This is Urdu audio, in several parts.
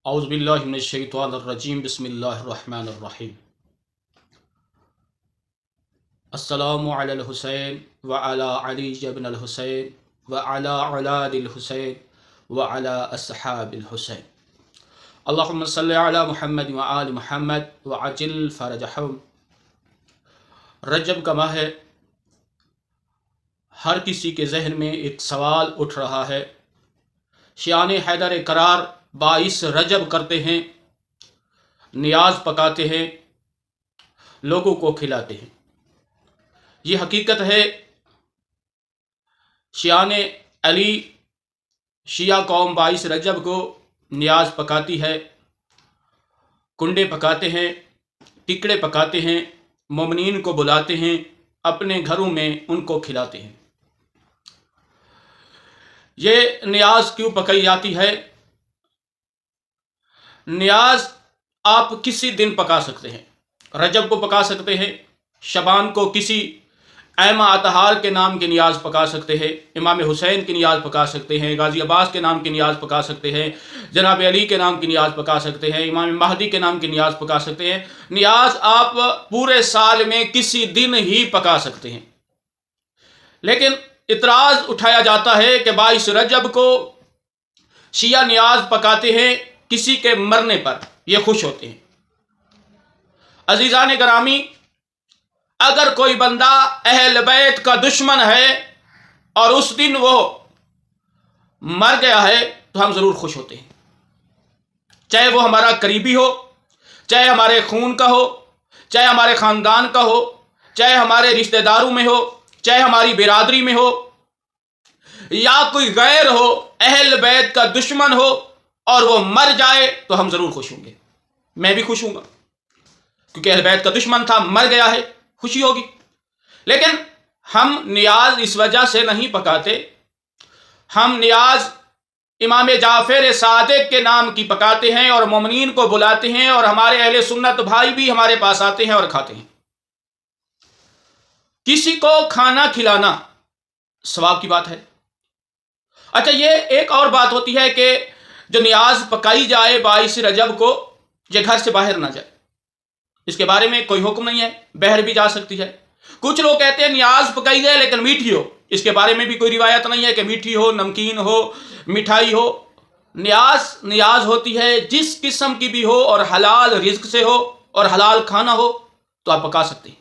اعوذ باللہ من الشیطان الرجیم بسم اللہ الرحمن الرحیم السلام علی الحسین وعلی علی بن الحسین وعلی اولاد الحسین وعلی اصحاب الحسین اللہم صلی علی محمد وآل محمد وعجل فرجہم۔ رجب کا ماہ ہے، ہر کسی کے ذہن میں ایک سوال اٹھ رہا ہے۔ شیعان حیدر قرار 22 رجب کرتے ہیں، نیاز پکاتے ہیں، لوگوں کو کھلاتے ہیں۔ یہ حقیقت ہے، شیعان علی شیعہ قوم 22 رجب کو نیاز پکاتی ہے، کنڈے پکاتے ہیں، ٹکڑے پکاتے ہیں، مومنین کو بلاتے ہیں، اپنے گھروں میں ان کو کھلاتے ہیں۔ یہ نیاز کیوں پکائی جاتی ہے؟ نیاز آپ کسی دن پکا سکتے ہیں، رجب کو پکا سکتے ہیں، شعبان کو کسی ایما اطہار کے نام کی نیاز پکا سکتے ہیں، امام حسین کی نیاز پکا سکتے ہیں، غازی عباس کے نام کی نیاز پکا سکتے ہیں، جناب علی کے نام کی نیاز پکا سکتے ہیں، امام مہدی کے نام کی نیاز پکا سکتے ہیں۔ نیاز آپ پورے سال میں کسی دن ہی پکا سکتے ہیں، لیکن اعتراض اٹھایا جاتا ہے کہ 22 رجب کو شیعہ نیاز پکاتے ہیں، کسی کے مرنے پر یہ خوش ہوتے ہیں۔ عزیزان گرامی، اگر کوئی بندہ اہل بیت کا دشمن ہے اور اس دن وہ مر گیا ہے تو ہم ضرور خوش ہوتے ہیں، چاہے وہ ہمارا قریبی ہو، چاہے ہمارے خون کا ہو، چاہے ہمارے خاندان کا ہو، چاہے ہمارے رشتہ داروں میں ہو، چاہے ہماری برادری میں ہو، یا کوئی غیر ہو، اہل بیت کا دشمن ہو اور وہ مر جائے تو ہم ضرور خوش ہوں گے۔ میں بھی خوش ہوں گا، کیونکہ اہل بیت کا دشمن تھا، مر گیا ہے، خوشی ہوگی۔ لیکن ہم نیاز اس وجہ سے نہیں پکاتے، ہم نیاز امام جعفر صادق کے نام کی پکاتے ہیں اور مومنین کو بلاتے ہیں، اور ہمارے اہل سنت بھائی بھی ہمارے پاس آتے ہیں اور کھاتے ہیں۔ کسی کو کھانا کھلانا ثواب کی بات ہے۔ اچھا، یہ ایک اور بات ہوتی ہے کہ جو نیاز پکائی جائے 22 رجب کو، یہ گھر سے باہر نہ جائے، اس کے بارے میں کوئی حکم نہیں ہے، باہر بھی جا سکتی ہے۔ کچھ لوگ کہتے ہیں نیاز پکائی جائے لیکن میٹھی ہو، اس کے بارے میں بھی کوئی روایت نہیں ہے کہ میٹھی ہو، نمکین ہو، مٹھائی ہو۔ نیاز ہوتی ہے جس قسم کی بھی ہو اور حلال رزق سے ہو اور حلال کھانا ہو تو آپ پکا سکتے ہیں۔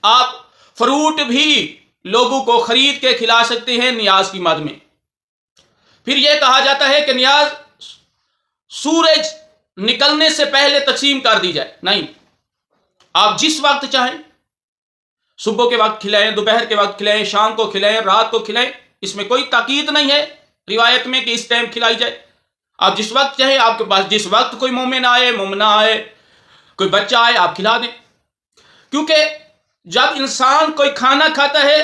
آپ فروٹ بھی لوگوں کو خرید کے کھلا سکتے ہیں نیاز کی مد میں۔ پھر یہ کہا جاتا ہے کہ نیاز سورج نکلنے سے پہلے تقسیم کر دی جائے، نہیں، آپ جس وقت چاہیں، صبح کے وقت کھلائیں، دوپہر کے وقت کھلائیں، شام کو کھلائیں، رات کو کھلائیں، اس میں کوئی تاکید نہیں ہے روایت میں کہ اس ٹائم کھلائی جائے۔ آپ جس وقت چاہیں، آپ کے پاس جس وقت کوئی مومن آئے، مومنہ آئے، کوئی بچہ آئے، آپ کھلا دیں۔ کیونکہ جب انسان کوئی کھانا کھاتا ہے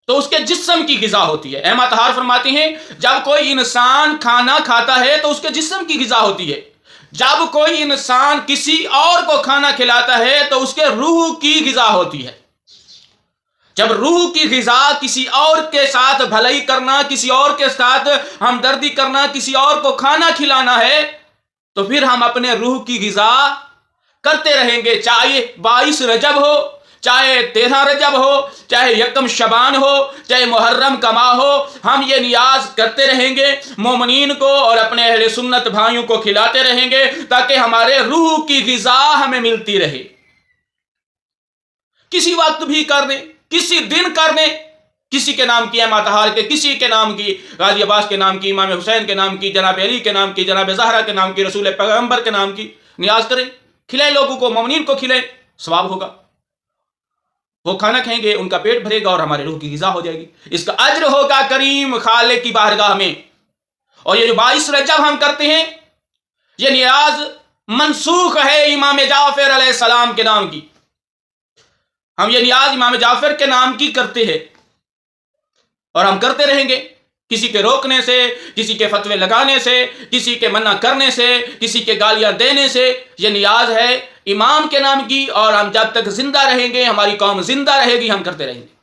تو اس کے جسم کی غذا ہوتی ہے۔ احمد طہار فرماتے ہیں جب کوئی انسان کھانا کھاتا ہے تو اس کے جسم کی غذا ہوتی ہے، جب کوئی انسان کسی اور کو کھانا کھلاتا ہے تو اس کے روح کی غذا ہوتی ہے۔ جب روح کی غذا کسی اور کے ساتھ بھلائی کرنا، کسی اور کے ساتھ ہمدردی کرنا، کسی اور کو کھانا کھلانا ہے تو پھر ہم اپنے روح کی غذا کرتے رہیں گے، چاہے 22 رجب ہو، چاہے 13 رجب ہو، چاہے 1 شعبان ہو، چاہے محرم کا ماہ ہو، ہم یہ نیاز کرتے رہیں گے، مومنین کو اور اپنے اہل سنت بھائیوں کو کھلاتے رہیں گے تاکہ ہمارے روح کی غذا ہمیں ملتی رہے۔ کسی وقت بھی کر دیں، کسی دن کر دیں، کسی کے نام کی احمد طہار کے، کسی کے نام کی غازی عباس کے نام کی، امام حسین کے نام کی، جناب علی کے نام کی، جناب زہرا کے نام کی، رسول پیغمبر کے نام کی نیاز کریں، کھلائیں، لوگوں کو، مومنین کو کھلائیں، ثواب ہوگا۔ وہ کھانا کھائیں گے، ان کا پیٹ بھرے گا اور ہمارے روح کی غذا ہو جائے گی، اس کا اجر ہوگا کریم خالق کی بارگاہ میں۔ اور یہ جو 22 رجب ہم کرتے ہیں، یہ نیاز منسوخ ہے امام جعفر علیہ السلام کے نام کی۔ ہم یہ نیاز امام جعفر کے نام کی کرتے ہیں اور ہم کرتے رہیں گے۔ کسی کے روکنے سے، کسی کے فتوے لگانے سے، کسی کے منع کرنے سے، کسی کے گالیاں دینے سے، یہ نیاز ہے امام کے نام کی، اور ہم جب تک زندہ رہیں گے، ہماری قوم زندہ رہے گی، ہم کرتے رہیں گے،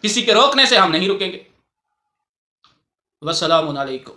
کسی کے روکنے سے ہم نہیں رکیں گے۔ والسلام علیکم۔